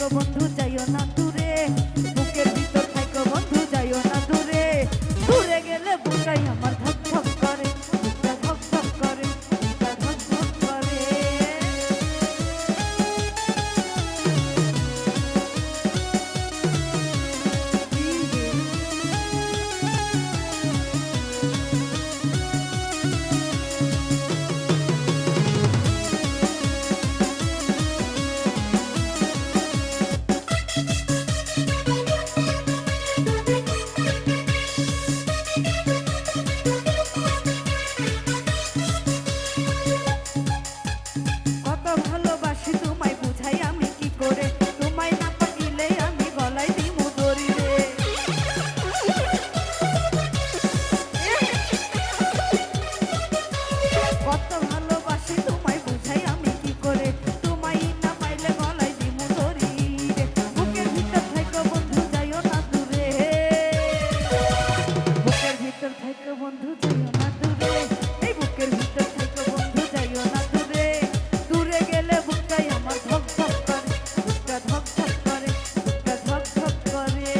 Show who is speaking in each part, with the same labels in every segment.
Speaker 1: থাইকো বন্ধু যাইও না দূরে, বুকের ভিতর থাইকো বন্ধু যাইও না দূরে, দূরে গেলে বুকটাই আমার ধক ধক করে, বুকটা ধক ধক করে, বুকটা ধক ধক করে। কত ভালোবাসি তোমায় বুঝাই আমি কি করে, তোমায় না পাইলে আমি গলায় দিমু দড়ি রে। কত ভালোবাসি তোমায় বুঝাই আমি কি করে, তোমায় না পাইলে গলায় দিমু দড়ি রে। বুকের ভিতর থাইকো বন্ধু যাইও না দূরে, বুকের ভিতর থাইকো বন্ধু যাইও না দূরে, এই বুকের ভিতর থাইকো বন্ধু যাইও না দূরে, দূরে গেলে বুকটাই আমার ধক ধক করে, বুকটা ধক ধক করে, বুকটা ধক ধক করে।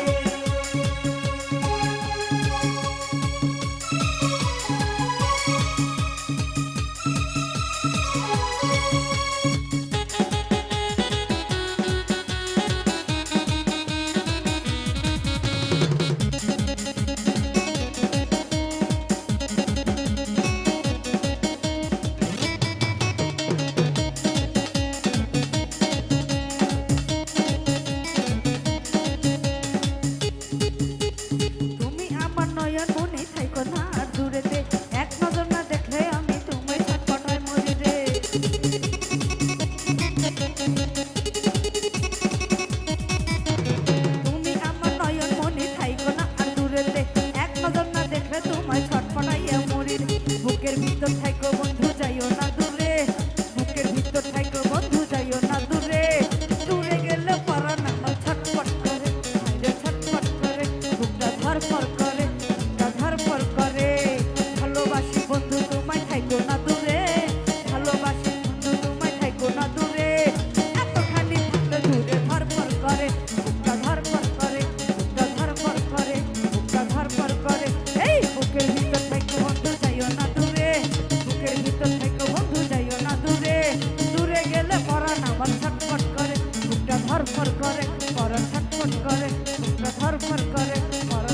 Speaker 1: তুমি আমার নয়ন মনে থাইকো না আর দূরেতে, এক নজর না দেখলে আমি তোমায় ছটফটায় মরি রে। তুমি আমার নয়ন মনে থাইকো না আর দূরেতে, এক নজর না দেখলে তোমায় ছটফটাইয়া মরি রে। বুকের ভিতর থাইকো বন্ধু যাইও না দূরে, বুকের ভিতর থাইকো বন্ধু যাইও না দূরে, দূরে গেলে পরাণ আমার ছটফট করে, হায়রে ছটফট করে, বুকটা ধরফর করে, বুকটা ধরফর করে। ভালোবাসি বন্ধু তোমায় থাইকো না দূরে, ভালোবাসি বন্ধু তোমায় থাইকো না দূরে, এতখানি থাকলে দূরে ধরফর করে, বুকটা ধরফর করে, বুকটা ধরফর করে, বুকটা ধরফর করে। এই বুকের ভিতর থাইকো বন্ধু যাইও না দূরে, বুকের ভিতর থাইকো বন্ধু যাইও না দূরে, দূরে গেলে পরাণ আমার ছটফট করে, বুকটা ধরফর করে, পরাণ ছটফট করে, বুকটা ধরফর করে, পরাণ